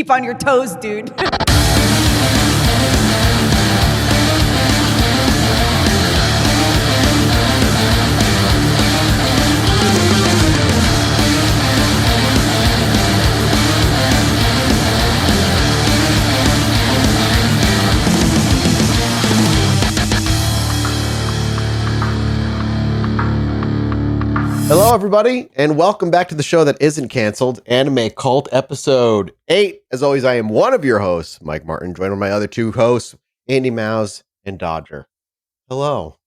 keep on your toes, dude. Hello, everybody, and welcome back to the show that isn't canceled, Anime Cult Episode 8. As always, I am one of your hosts, Mike Martin, joined with my other two hosts, Andy Mouse and Dodger. Hello.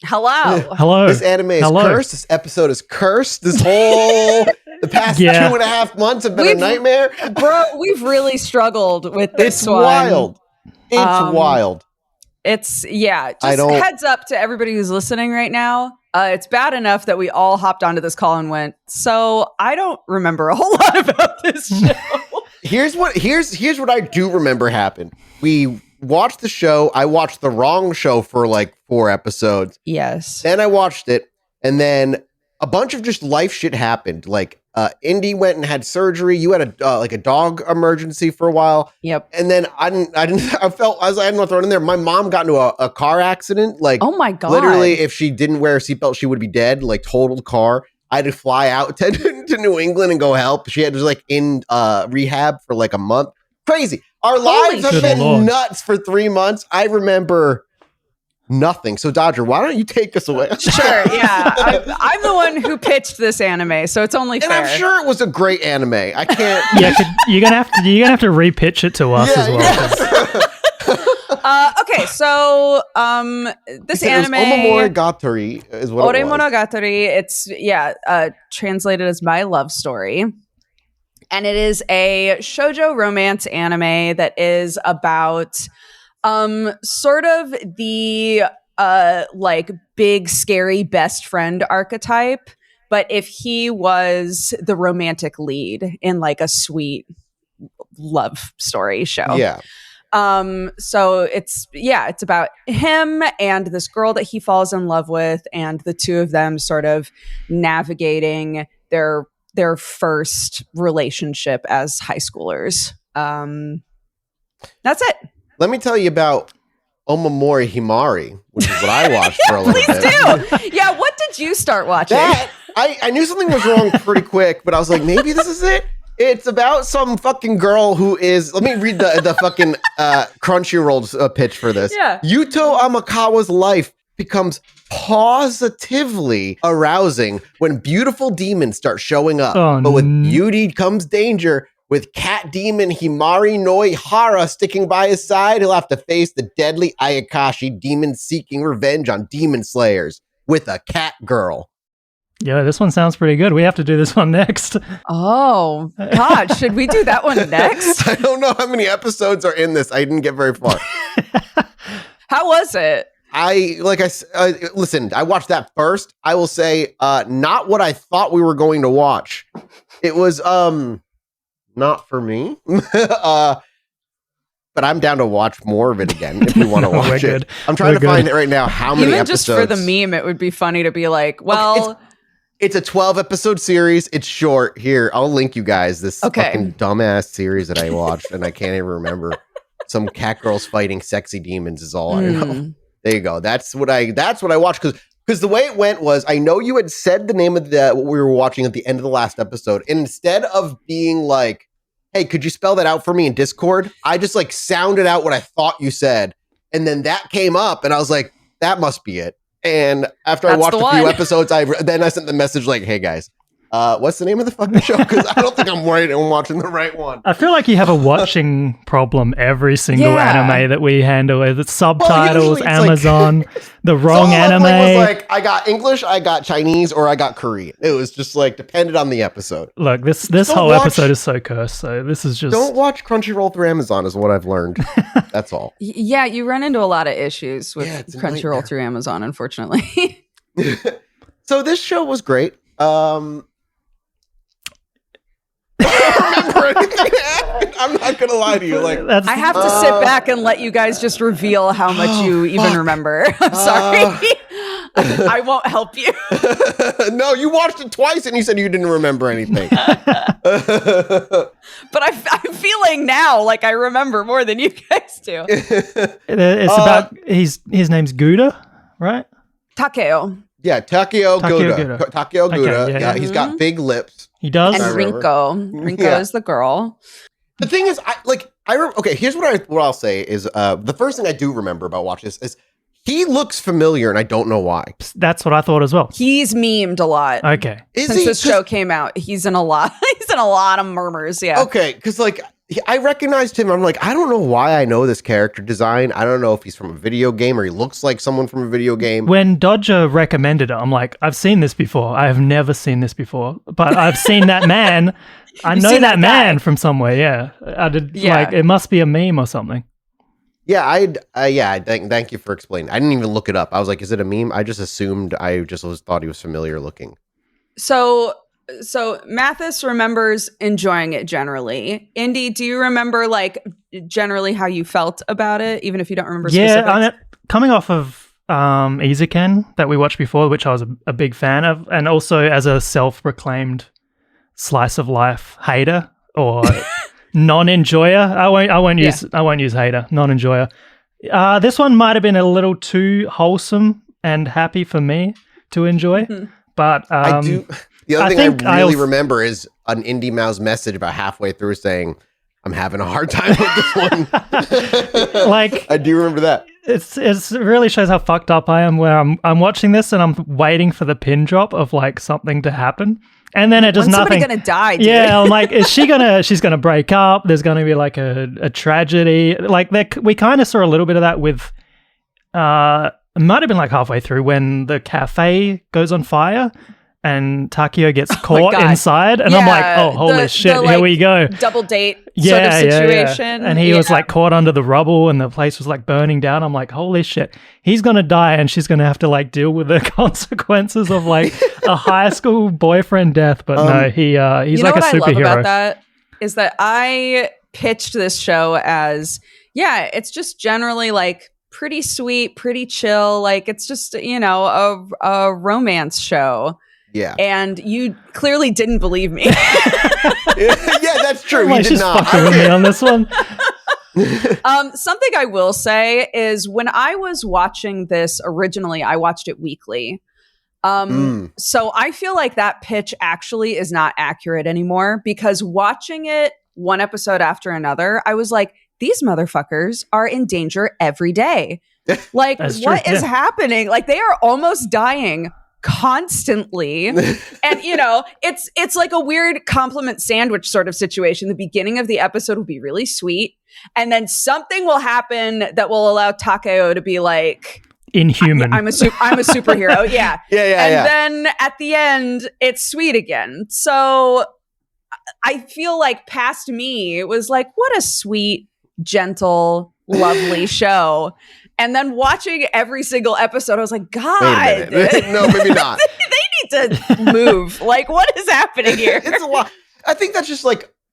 Hello. This anime is cursed. This episode is cursed. This whole, the past 2.5 months have been a nightmare. Bro, we've really struggled with this one. Wild. It's wild. Just heads up to everybody who's listening right now. It's bad enough that we all hopped onto this call and went, so I don't remember a whole lot about this show. Here's what I do remember happened. We watched the show. I watched the wrong show for like 4 episodes. Yes. Then I watched it, and then a bunch of just life shit happened. Like Indy went and had surgery. You had a dog emergency for a while. Yep. And then I felt I didn't know thrown in there. My mom got into a car accident. Like, oh my God. Literally, if she didn't wear a seatbelt, she would be dead. Like, totaled car. I had to fly out to New England and go help. She had to like in rehab for like a month. Crazy. Our lives have been nuts for 3 months. I remember nothing. So Dodger, why don't you take us away? Sure. Yeah. I'm the one who pitched this anime, so it's only fair. And I'm sure it was a great anime. I can't. Yeah, you're gonna have to repitch it to us as well. Okay, so this anime Oremonogatari is what it was. Oremonogatari. It's translated as My Love Story. And it is a shoujo romance anime that is about sort of the like big scary best friend archetype, but if he was the romantic lead in like a sweet love story show. Yeah. So it's about him and this girl that he falls in love with, and the two of them sort of navigating their first relationship as high schoolers. That's it. Let me tell you about Omamori Himari, which is what I watched for a little bit. Please do. Yeah, what did you start watching? I knew something was wrong pretty quick, but I was like, maybe this is it. It's about some fucking girl who is. Let me read the fucking Crunchyroll's pitch for this. Yeah. Yuto Amakawa's life becomes positively arousing when beautiful demons start showing up. But with beauty comes danger. With cat demon Himari Noihara sticking by his side, he'll have to face the deadly Ayakashi demon seeking revenge on demon slayers with a cat girl. Yeah, this one sounds pretty good. We have to do this one next. Oh, God. Should we do that one next? I don't know how many episodes are in this. I didn't get very far. How was it? Listen, I watched that first. I will say, not what I thought we were going to watch. It was, not for me. But I'm down to watch more of it again if you want to watch it. I'm trying to find it right now. How many episodes? Even just for the meme, it would be funny to be like, well... Okay, it's a 12-episode series. It's short. Here, I'll link you guys this fucking dumbass series that I watched, and I can't even remember. Some cat girls fighting sexy demons is all I know. There you go. That's what I watched, because the way it went was, I know you had said the name of what we were watching at the end of the last episode, and instead of being like, hey, could you spell that out for me in Discord? I just like sounded out what I thought you said. And then that came up and I was like, that must be it. And after I watched a few episodes, I sent the message like, hey guys, what's the name of the fucking show? Because I don't think I'm watching the right one. I feel like you have a watching problem every single anime that we handle. It's subtitles, Amazon, like, the wrong anime. It was like, I got English, I got Chinese, or I got Korean. It was just like depended on the episode. Look, this whole episode is so cursed. So this is just... Don't watch Crunchyroll through Amazon is what I've learned. That's all. Yeah, you run into a lot of issues with Crunchyroll through Amazon, unfortunately. So this show was great. I don't remember anything. I'm not gonna lie to you. Like, I have to sit back and let you guys just reveal how much you even remember. I'm sorry. I won't help you. No, you watched it twice and you said you didn't remember anything. But I'm feeling now like I remember more than you guys do. It's about his name's Gouda, right? Takeo. Yeah, Takeo Gouda. Takeo Gouda. Okay, yeah, he's got big lips. He does. And Rinko. Rinko is the girl. The thing is, okay, here's what I'll say is the first thing I do remember about watching this is he looks familiar and I don't know why. That's what I thought as well. He's memed a lot. Okay. Since this show came out, he's in a lot of murmurs, yeah. Okay, because I recognized him. I'm like, I don't know why I know this character design. I don't know if he's from a video game or he looks like someone from a video game. When Dodger recommended it, I'm like, I've seen this before. I have never seen this before, but I've seen that man. I know that man from somewhere. Yeah, I did. Yeah. Like, it must be a meme or something. Yeah, thank you for explaining. I didn't even look it up. I was like, is it a meme? I just assumed. I just thought he was familiar looking. So Mathis remembers enjoying it generally. Indy, do you remember generally how you felt about it, even if you don't remember specifics? Yeah, coming off of Izuken that we watched before, which I was a big fan of, and also as a self-proclaimed slice of life hater or non-enjoyer. I won't use hater, non-enjoyer. This one might have been a little too wholesome and happy for me to enjoy, but I do. The other thing I really remember is an Indie Mouse message about halfway through saying, I'm having a hard time with this one. I do remember that. It really shows how fucked up I am where I'm watching this and I'm waiting for the pin drop of something to happen. And then it just nothing. Somebody's going to die, dude. Yeah, I'm like, she's going to break up. There's going to be a tragedy. We kind of saw a little bit of that with, it might have been halfway through when the cafe goes on fire. And Takeo gets caught inside, and I'm like, "Oh, holy shit! Here we go, double date sort of situation." And he was caught under the rubble, and the place was burning down. I'm like, "Holy shit! He's gonna die, and she's gonna have to deal with the consequences of a high school boyfriend death." But no, he's like a superhero. What I love about that is that I pitched this show as, it's just generally pretty sweet, pretty chill. It's just a romance show. Yeah. And you clearly didn't believe me. Yeah, that's true. You did not. Fucking with me on this one. Something I will say is when I was watching this originally, I watched it weekly. So I feel like that pitch actually is not accurate anymore because watching it one episode after another, I was like, these motherfuckers are in danger every day. What is happening? They are almost dying constantly. And it's like a weird compliment sandwich sort of situation. The beginning of the episode will be really sweet, and then something will happen that will allow Takeo to be inhuman. I'm a superhero. Yeah. Yeah. Then at the end it's sweet again. So I feel past me it was what a sweet, gentle, lovely show. And then watching every single episode, I was like, God. No, maybe not. They need to move. What is happening here? It's a lot. I think that's just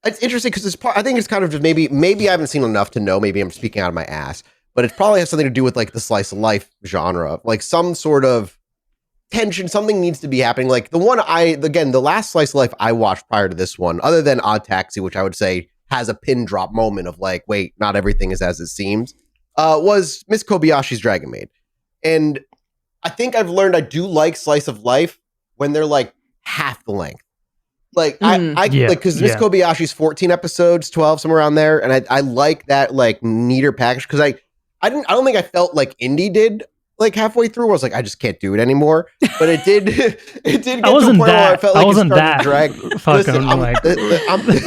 it's interesting because I think it's kind of just maybe I haven't seen enough to know. Maybe I'm speaking out of my ass. But it probably has something to do with the slice of life genre. Some sort of tension, something needs to be happening. The last slice of life I watched prior to this one, other than Odd Taxi, which I would say has a pin drop moment of wait, not everything is as it seems. Was Miss Kobayashi's Dragon Maid. And I think I've learned I do like slice of life when they're half the length. Because Miss Kobayashi's 14 episodes, 12, somewhere around there. And I like that neater package because I don't think I felt like Indie did halfway through. I was I just can't do it anymore. But it did get to a point where I felt like it started to drag.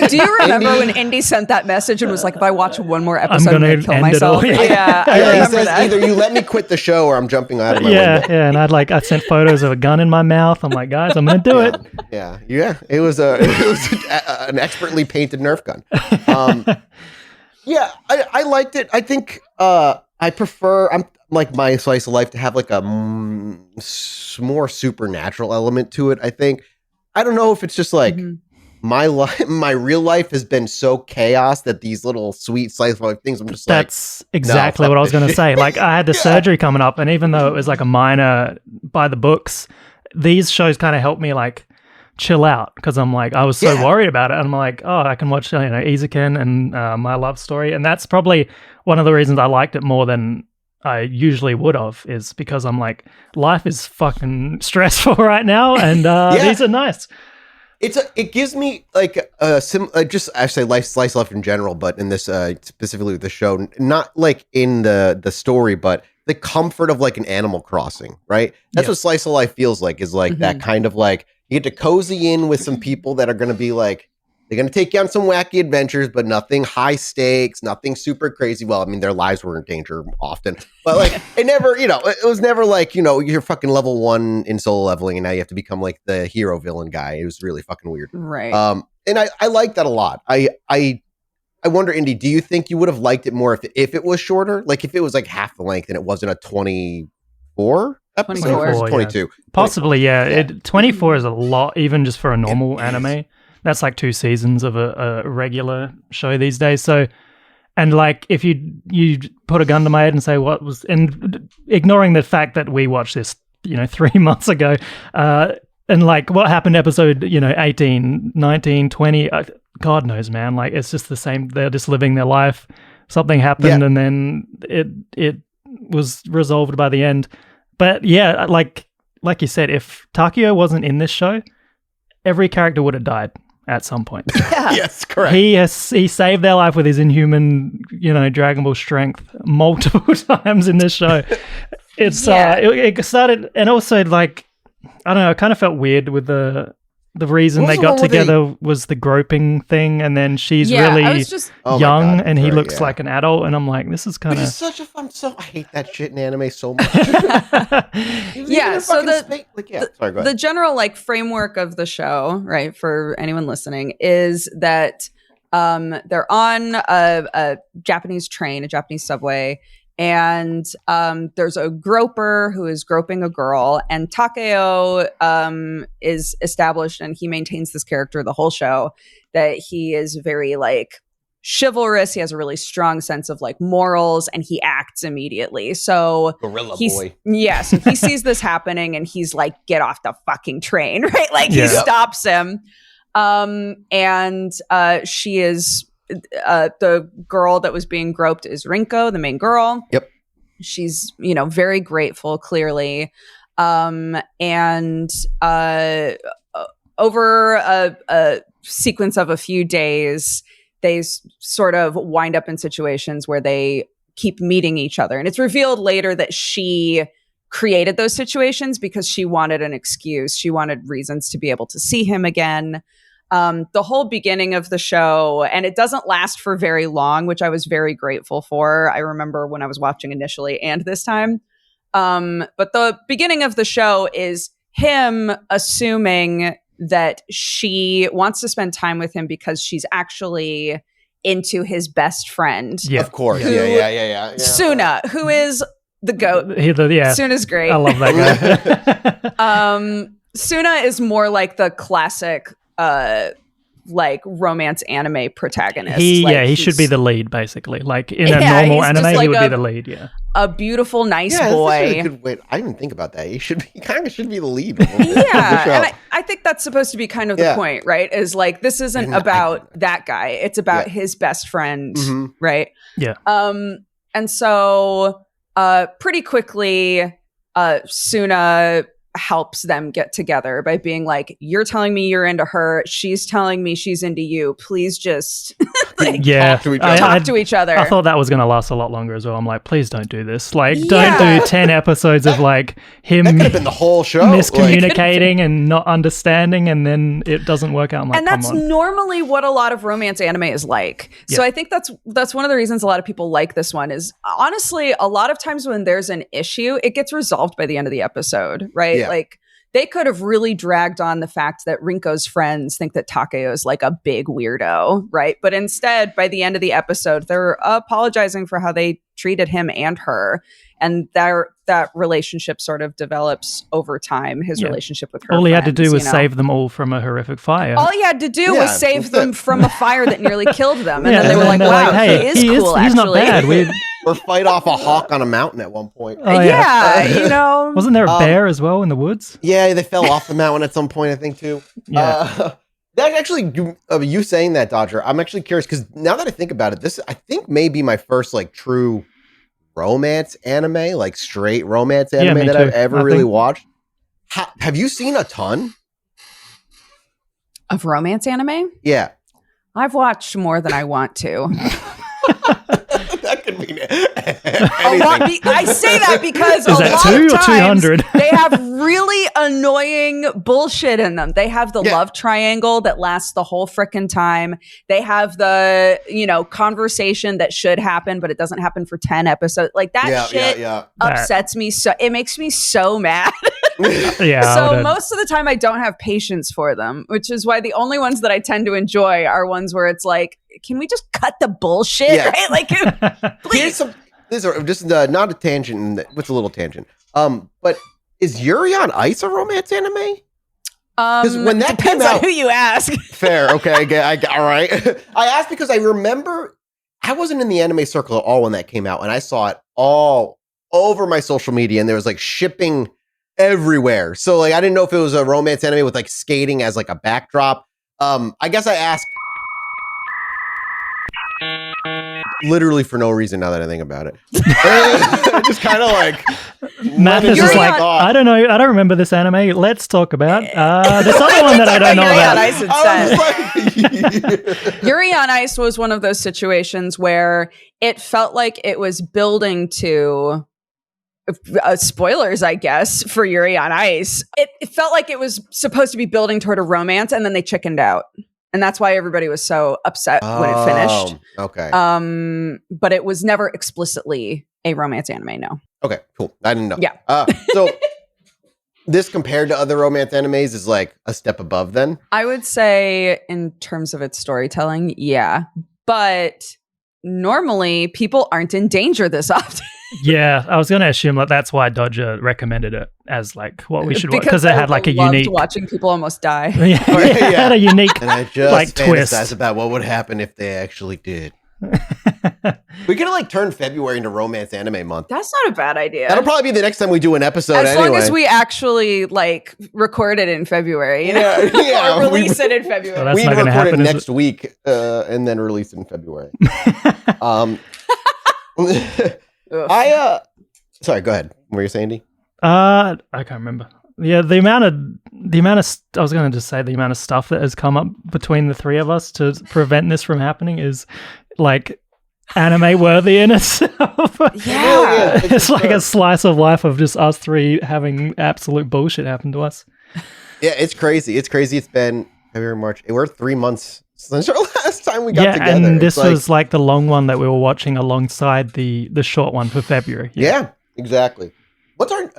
Do you remember when Indy sent that message and was if I watch one more episode, I'm going to kill myself? Yeah, I remember says, that. Either you let me quit the show or I'm jumping out of my window. Yeah, and I sent photos of a gun in my mouth. I'm like, guys, I'm going to do it. Yeah. It was an expertly painted Nerf gun. I liked it. I think I prefer my slice of life to have a more supernatural element to it. I think I don't know if it's just my real life has been so chaos that these little sweet slice of life things, I'm just that's exactly what I was going to say. Like, I had the surgery coming up, and even though it was like a minor by the books, these shows kind of helped me like chill out, because I'm like, I was so worried about it, and I'm like, oh, I can watch Izuken and My Love Story, and that's probably one of the reasons I liked it more than I usually would have, is because I'm like, life is fucking stressful right now, and these are nice. It gives me like just I say life slice life in general, but in this specifically with the show, not like in the story, but the comfort of like an Animal Crossing, right? That's what slice of life feels like, is like that kind of like, you get to cozy in with some people that are going to be like, they're going to take you on some wacky adventures, but nothing high stakes, nothing super crazy. Well, I mean, their lives were in danger often, but like it never, it was never like, you're fucking level 1 in solo leveling and now you have to become like the hero villain guy. It was really fucking weird. Right. And I like that a lot. I wonder, Indy, do you think you would have liked it more if it was shorter? Like if it was like half the length and it wasn't a 24 episode? 24, 22. Yeah. Possibly, yeah. 24 is a lot, even just for a normal anime. That's like 2 seasons of a regular show these days. So, and like if you put a gun to my head and say what was, and ignoring the fact that we watched this 3 months ago, and like what happened episode 18, 19, 20, God knows, man. Like it's just the same. They're just living their life. Something happened and then it was resolved by the end. But yeah, like you said, if Takio wasn't in this show, every character would have died at some point. Yes, correct. He saved their life with his inhuman, Dragon Ball strength multiple times in this show. It's it started, and also like, I don't know, I kind of felt weird with the reason they got together was the groping thing, and then she's really young and he looks like an adult, and I'm like, this is kind of such a fun. So I hate that shit in anime so much. So sorry, go ahead. The general like framework of the show, right, for anyone listening, is that they're on a Japanese train, a Japanese subway, and there's a groper who is groping a girl, and Takeo is established, and he maintains this character the whole show, that he is very like chivalrous. He has a really strong sense of like morals, and he acts immediately. So Gorilla boy. Yeah, so he sees this happening and he's like, get off the fucking train, right? Like he stops him. And she is the girl that was being groped is Rinko, the main girl. Yep. She's, very grateful, clearly. And over a sequence of a few days, they sort of wind up in situations where they keep meeting each other. And it's revealed later that she created those situations because she wanted an excuse. She wanted reasons to be able to see him again. The whole beginning of the show, and it doesn't last for very long, which I was very grateful for. I remember when I was watching initially and this time. But the beginning of the show is him assuming that she wants to spend time with him because she's actually into his best friend. Yeah, of course. Yeah. Suna, who is the GOAT. Suna's great. I love that guy. Suna is more like the classic like romance anime protagonist. He should be the lead, basically. Like in a normal anime, like he would be the lead. A beautiful, nice boy. Good way. I didn't think about that. He kind of should be the lead. And I think that's supposed to be kind of the point, right? Is like, this isn't about that guy. It's about his best friend, right? Yeah. And so pretty quickly, Suna helps them get together by being like, you're telling me you're into her, she's telling me she's into you, please just talk to each other. I thought that was going to last a lot longer as well. I'm like, please don't do this, like don't do 10 episodes of like him that could have been the whole show miscommunicating and not understanding, and then it doesn't work out. I'm like, and that's normally what a lot of romance anime is like. So I think that's one of the reasons a lot of people like this one, is honestly a lot of times when there's an issue, it gets resolved by the end of the episode, right? Like they could have really dragged on the fact that Rinko's friends think that Takeo is like a big weirdo, right? But instead, by the end of the episode, they're apologizing for how they treated him and her. And that relationship sort of develops over time, his relationship with her. All he had to do was you know? save them all from a horrific fire. All he had to do was save them from a fire that nearly killed them. And then they were like, wow, like, hey, he is cool, he's not bad. Or fight off a hawk on a mountain at one point. Oh, yeah, you know. Wasn't there a bear as well in the woods? Yeah, they fell off the mountain at some point, I think, too. Yeah. That actually, you saying that, Dodger, I'm actually curious, because now that I think about it, this, I think, may be my first, like, true romance anime, like, straight romance anime that I've ever really watched. Have you seen a ton? Of romance anime? Yeah. I've watched more than I want to. That could mean anything. I say that because a lot of times 200? They have really annoying bullshit in them. They have the love triangle that lasts the whole frickin' time. They have the, conversation that should happen, but it doesn't happen for 10 episodes. Like that shit upsets me. So it makes me so mad. So most of the time I don't have patience for them, which is why the only ones that I tend to enjoy are ones where it's like, can we just cut the bullshit? Right? Like, please. This is just not a tangent. What's a little tangent? But is Yuri on Ice a romance anime? Because when that came out, on who you ask. Fair, okay, all right. I asked because I remember I wasn't in the anime circle at all when that came out, and I saw it all over my social media, and there was like shipping everywhere. So like I didn't know if it was a romance anime with like skating as like a backdrop. I guess I asked literally for no reason now that I think about it. Just kind of like Matt is just like, I don't know, I don't remember this anime. Let's talk about this other one that I don't know about. Yuri on Ice was one of those situations where it felt like it was building to spoilers, I guess, for Yuri on Ice. It felt like it was supposed to be building toward a romance, and then they chickened out. And that's why everybody was so upset when it finished. Okay. But it was never explicitly a romance anime, no. Okay, cool. I didn't know. Yeah. So this compared to other romance animes is like a step above then? I would say in terms of its storytelling, yeah. But normally people aren't in danger this often. Yeah, I was going to assume that that's why Dodger recommended it as like what we should watch, because it had like a unique watching people almost die. It had a unique and I just like twist fantasize about what would happen if they actually did. We could like turn February into romance anime month. That's not a bad idea. That'll probably be the next time we do an episode. As long as we actually like record it in February, you know? Or release it in February. Well, we need to record it next week and then release it in February. Sorry, go ahead. What were you saying, D? I can't remember. Yeah, the amount of I was going to just say the amount of stuff that has come up between the three of us to prevent this from happening is like anime worthy in itself. Yeah. It's like a slice of life of just us three having absolute bullshit happen to us. Yeah, it's crazy. It's been February, March. We're 3 months since our last time we got together. And this was like the long one that we were watching alongside the short one for February. Yeah, exactly. What's our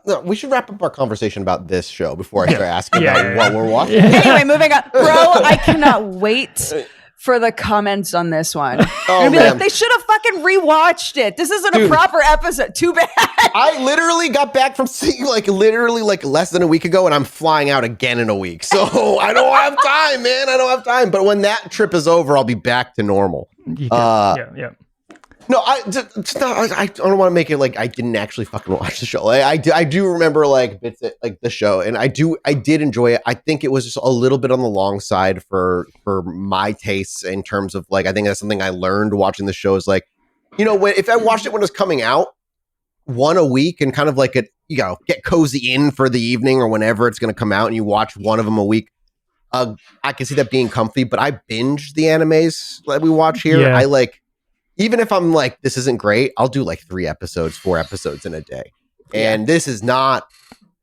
no, we should wrap up our conversation about this show before I start asking about what we're watching. Anyway, moving on. Bro, I cannot wait for the comments on this one. Oh, be like, they should have fucking rewatched it. This isn't a proper episode. Too bad. I literally got back from seeing literally less than a week ago, and I'm flying out again in a week. So I don't have time, man. I don't have time. But when that trip is over, I'll be back to normal. Yeah. No, I don't want to make it like I didn't actually fucking watch the show. I do remember like bits of, like the show, and I did enjoy it. I think it was just a little bit on the long side for my tastes in terms of like I think that's something I learned watching the show is like, if I watched it when it was coming out, one a week and kind of like get cozy in for the evening or whenever it's going to come out, and you watch one of them a week. I can see that being comfy, but I binge the animes that we watch here. Yeah. I like. Even if I'm like, this isn't great, I'll do like 4 episodes in a day. And this is not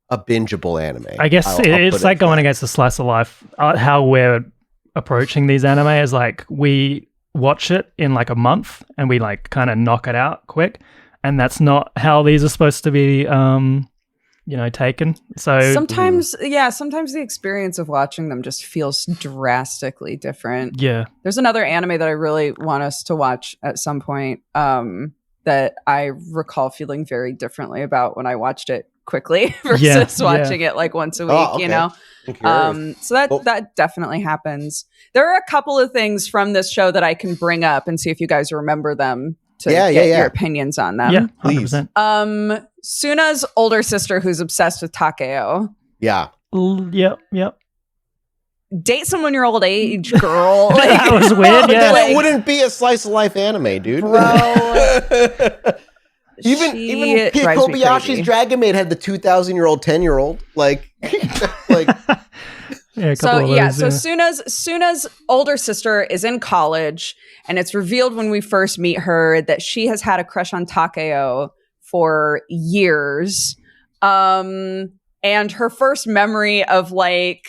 a bingeable anime. I guess it's like going against the slice of life. How we're approaching these anime is like we watch it in like a month and we like kind of knock it out quick. And that's not how these are supposed to be taken. So sometimes the experience of watching them just feels drastically different. Yeah. There's another anime that I really want us to watch at some point that I recall feeling very differently about when I watched it quickly versus watching it like once a week, so that definitely happens. There are a couple of things from this show that I can bring up and see if you guys remember them to get your opinions on them. Yeah, 100%. Suna's older sister who's obsessed with Takeo. Yeah. Yep. Date someone your old age, girl. Like, that was weird. Yeah, it wouldn't be a slice of life anime, dude. Bro. even Kobayashi's Dragon Maid had the 2,000-year-old 10-year-old. Like. So Suna's older sister is in college, and it's revealed when we first meet her that she has had a crush on Takeo for years. And her first memory of like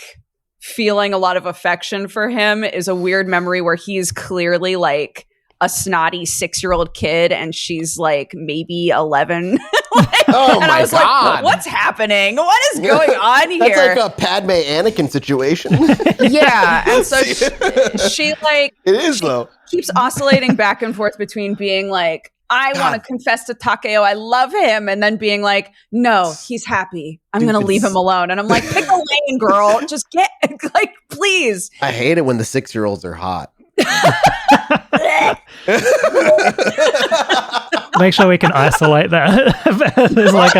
feeling a lot of affection for him is a weird memory where he's clearly like a snotty 6-year-old kid and she's like maybe 11. Oh my God. Like, what's happening? What is going on here? That's like a Padme Anakin situation. Yeah. And so she like it is though. Keeps oscillating back and forth between being like, I want to confess to Takeo, I love him, and then being like, no, he's happy. I'm going to leave him alone. And I'm like, pick a lane, girl. Just get, like, please. I hate it when the 6-year-olds are hot. Make sure we can isolate that. There's like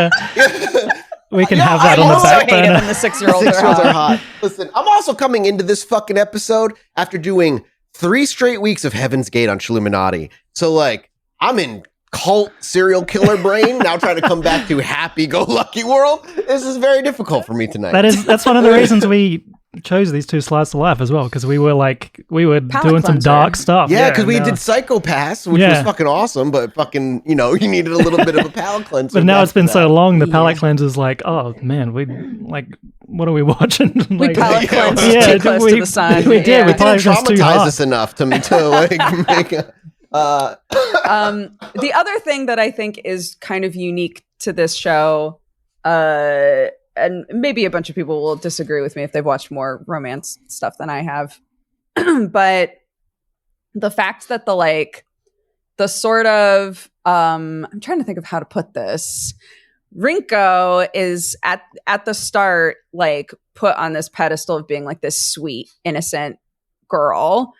we can have that on the back burner. When the 6-year-olds are hot. Listen, I'm also coming into this fucking episode after doing 3 straight weeks of Heaven's Gate on Shilluminati. So like, I'm in cult serial killer brain now trying to come back to happy-go-lucky world. This is very difficult for me tonight. That's one of the reasons we chose these 2 slices of life as well, because we were doing some dark stuff. Yeah, because we did Psychopaths, which was fucking awesome, but fucking, you needed a little bit of a palate cleanser. But now it's been so long, the palate cleanser's like, oh man, what are we watching? We palate cleansed too close to the sun. We did. Yeah. We didn't traumatize us enough to make a... The other thing that I think is kind of unique to this show, and maybe a bunch of people will disagree with me if they've watched more romance stuff than I have, but the fact that the sort of, I'm trying to think of how to put this. Rinko is at the start, like, put on this pedestal of being like this sweet, innocent girl.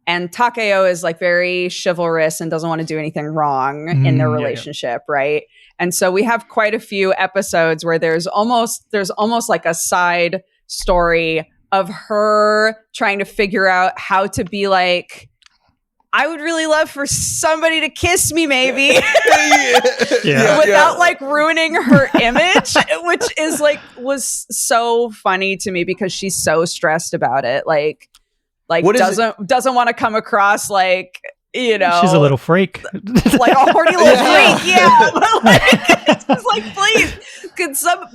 And Takeo is like very chivalrous and doesn't want to do anything wrong in their relationship, right? And so we have quite a few episodes where there's almost like a side story of her trying to figure out how to be like, I would really love for somebody to kiss me, maybe, without like ruining her image, which is like was so funny to me because she's so stressed about it, like doesn't want to come across like, she's a little freak, like a horny little freak, but like, it's just like,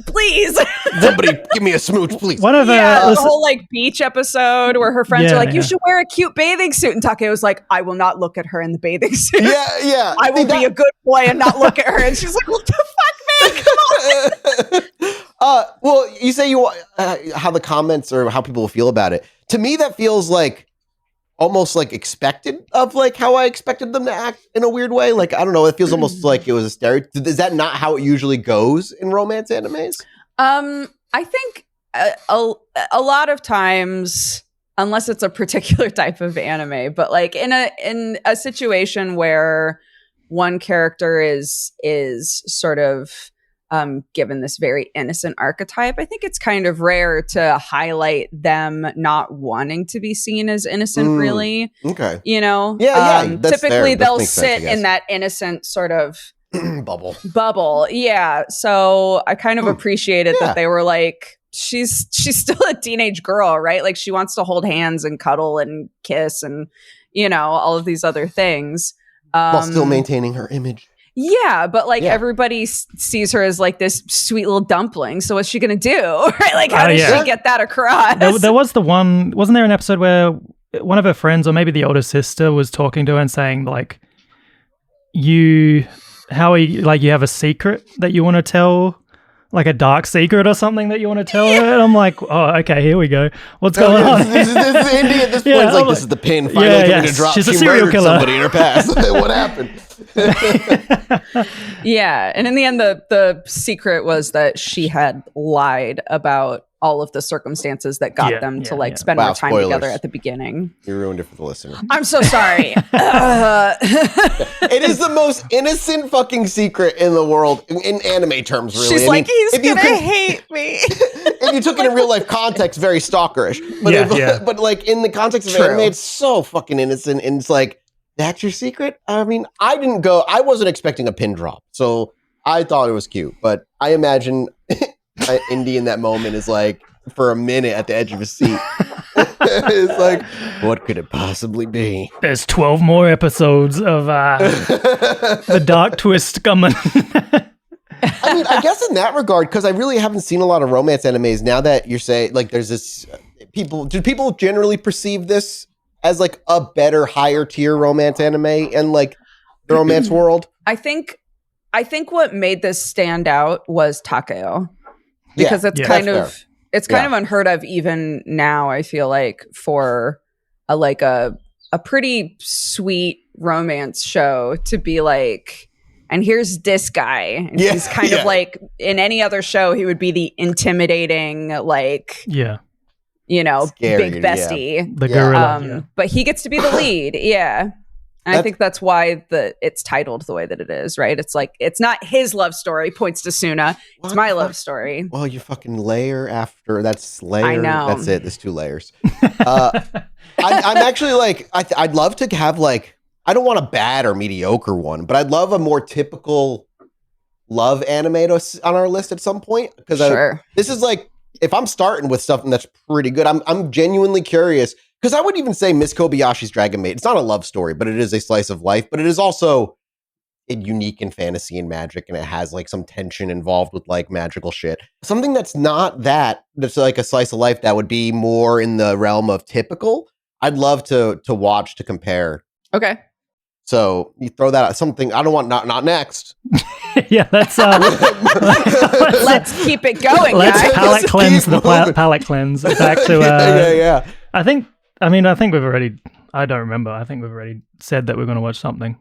please somebody give me a smooch, please. One of the whole like beach episode where her friends are like, you should wear a cute bathing suit, and Takeo's like, I will not look at her in the bathing suit. I will be a good boy and not look at her. And she's like, what the fuck, man, come on. Well, you say how the comments or how people feel about it. To me, that feels like almost like expected of like how I expected them to act in a weird way. Like, I don't know. It feels almost like it was a stereotype. Is that not how it usually goes in romance animes? I think a lot of times, unless it's a particular type of anime, but like in a situation where one character is sort of given this very innocent archetype, I think it's kind of rare to highlight them not wanting to be seen as innocent, really. Okay. Typically they'll sit in that innocent sort of bubble. Yeah. So I kind of appreciated that they were like, she's still a teenage girl, right? Like she wants to hold hands and cuddle and kiss and, all of these other things. While still maintaining her image. Yeah, but like everybody sees her as like this sweet little dumpling. So what's she gonna do? Right? Like how does she get that across? There was wasn't there an episode where one of her friends or maybe the older sister was talking to her and saying like, you have a secret that you want to tell like a dark secret or something that you want to tell her? And I'm like, oh, okay, here we go. What's going on? This is Indy at this point. It's like, this is the pin. Finally coming to drop. She's a she serial murdered killer. somebody in her past. What happened? Yeah, and in the end, the secret was that she had lied about all of the circumstances that got them to spend more time together at the beginning. You ruined it for the listener. I'm so sorry. It is the most innocent fucking secret in the world in anime terms, really. She's like, he's gonna hate me. If you took it in real life context, very stalkerish. But but like in the context of anime, it's so fucking innocent, and it's like, that's your secret? I mean, I wasn't expecting a pin drop, so I thought it was cute, but I imagine Indy in that moment is like, for a minute at the edge of his seat. It's like, what could it possibly be? There's 12 more episodes of the dark twist coming. I mean, I guess in that regard, because I really haven't seen a lot of romance animes, now that you're saying, like, there's this, do people generally perceive this as like a better, higher tier romance anime in like the romance world? I think what made this stand out was Takeo. Because it's kind of unheard of even now, I feel like, for a pretty sweet romance show to be like, and here's this guy. And he's kind of like, in any other show, he would be the intimidating, like, scary, big bestie. The gorilla. But he gets to be the lead. Yeah. And I think that's why it's titled the way that it is, right? It's like, it's not his love story, points to Suna. It's my love story. Well, you fucking layer after, that's layer. I know. That's it. There's 2 layers. I'm actually like, I'd love to have like, I don't want a bad or mediocre one, but I'd love a more typical love anime on our list at some point. Because this is like, if I'm starting with something that's pretty good, I'm genuinely curious. Because I wouldn't even say Miss Kobayashi's Dragon Maid. It's not a love story, but it is a slice of life. But it is also unique in fantasy and magic, and it has like some tension involved with like magical shit. Something that's not that's like a slice of life that would be more in the realm of typical. I'd love to watch to compare. Okay. So you throw that out. Something I don't want. Not next. Yeah, let's keep it going. Let's guys. palate cleanse the palate cleanse back to. Yeah. I think we've already. I don't remember. I think we've already said that we're going to watch something.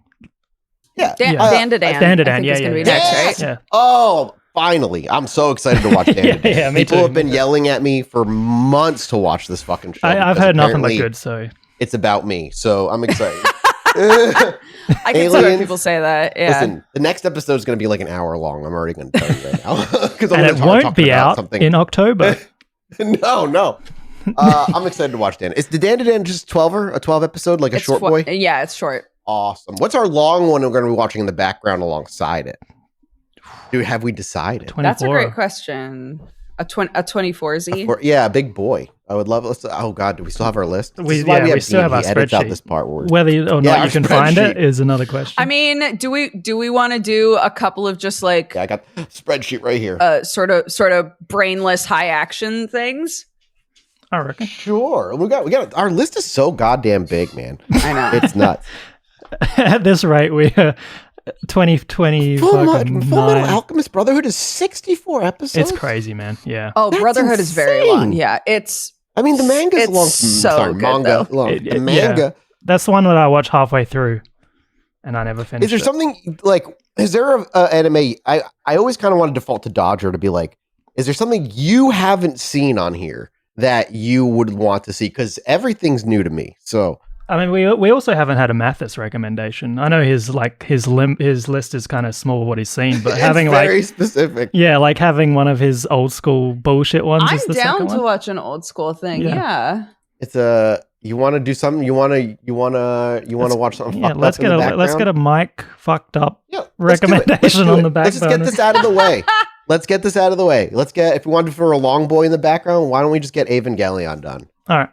Yeah. Dandadan. Dandadan. Yeah. Be next, right? Yeah. Oh, finally! I'm so excited to watch Dandadan. Yeah, me People too. have been yelling at me for months to watch this fucking show. I've heard nothing but good. So it's about me. So I'm excited. I can see why people say that. Yeah. Listen, the next episode is going to be like an hour long. I'm already going to tell you right now. And it won't be out in October. No. I'm excited to watch Dan. Is the Dandadan just a 12 episode, like a short boy? Yeah, it's short. Awesome. What's our long one we're going to be watching in the background alongside it? Have we decided? 24. That's a great question. A 24Z? Yeah, a big boy. I would love it. Oh God, do we still have our list? We still have our spreadsheet. Out this part whether or not you can find it is another question. I mean, do we want to do a couple of just like I got the spreadsheet right here. Sort of brainless high action things? I reckon. Sure. We got our list is so goddamn big, man. I know. It's nuts. At this rate, we 2020 Full Metal Alchemist Brotherhood is 64 episodes. It's crazy, man. Yeah. Oh, that's Brotherhood insane. Is very long. Yeah, I mean, the manga's long. So good, manga though. long. The manga. Yeah. That's the one that I watched halfway through, and I never finished. Is there something like? Is there an anime? I always kind of want to default to Dodger to be like, is there something you haven't seen on here that you would want to see? Because everything's new to me. So. I mean, we also haven't had a Mathis recommendation. I know his list is kind of small what he's seen, but having very specific. Yeah, like having one of his old school bullshit ones. I'm is the down second to one. watch an old school thing. Yeah. It's you want to do something. You want to watch something. Yeah, let's get a mic fucked up recommendation on the back. Let's just get this out of the way. If we wanted for a long boy in the background, why don't we just get Evangelion done? All right,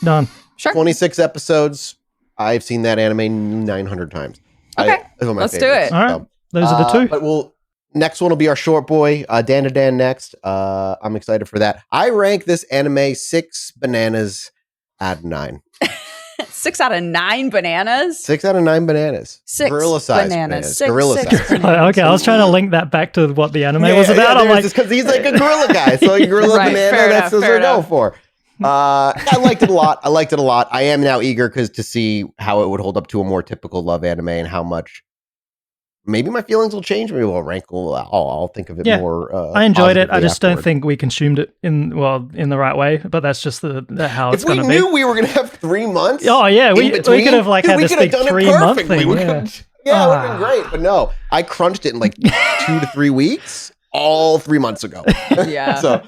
done. Sure. 26 episodes. I've seen that anime 900 times. Okay, let's do it. All right, those are the two. But next one will be our short boy, Dandadan next. I'm excited for that. I rank this anime 6 bananas out of 9. 6 out of 9 bananas. 6 out of 9 bananas. 6 gorilla-sized bananas. Gorilla-sized. Okay, I was trying to link that back to what the anime was about. I'm like, because he's like a gorilla guy, so a gorilla Right, banana. fair That's enough, what we're going for. I liked it a lot. I am now eager to see how it would hold up to a more typical love anime and how much. Maybe my feelings will change. Maybe we'll rankle. I'll think of it more. I enjoyed it. I just afterward. don't think we consumed it in the right way. But that's just the how it's going to be. If we knew we were going to have 3 months. Oh yeah, we could have like had this big 3-month thing. It would have been great. But no, I crunched it in like 2 to 3 weeks. All 3 months ago. Yeah. So,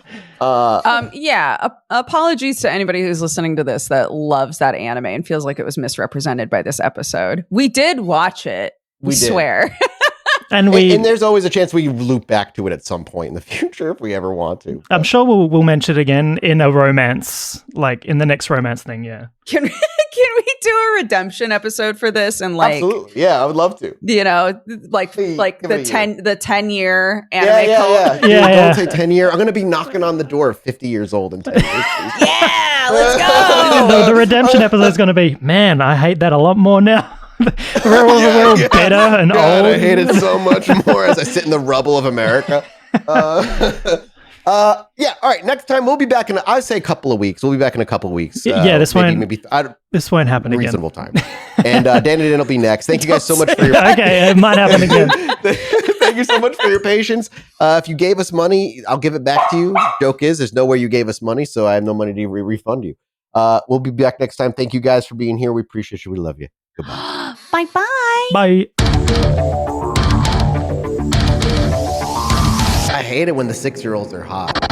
apologies to anybody who's listening to this that loves that anime and feels like it was misrepresented by this episode. We did watch it. We swear. And there's always a chance we loop back to it at some point in the future if we ever want to. I'm sure we'll mention it again in a romance, like in the next romance thing. Yeah. Can we do a redemption episode for this and like absolutely? Yeah, I would love to. You know, like the 10-year anime cult. Don't say 10-year. I'm gonna be knocking on the door of 50 years old in 10 years. Yeah, let's go. The redemption episode is gonna be, man, I hate that a lot more now. we're all better and old. I hate it so much more as I sit in the rubble of America. All right. Next time we'll be back in. I say a couple of weeks. We'll be back in a couple of weeks. This won't happen again. Reasonable time. And Danny will be next. Thank you guys so much for your. Okay, it might happen again. Thank you so much for your patience. If you gave us money, I'll give it back to you. Joke is, there's no way you gave us money, so I have no money to refund you. We'll be back next time. Thank you guys for being here. We appreciate you. We love you. Goodbye. Bye-bye. Bye. I hate it when the 6-year-olds are hot.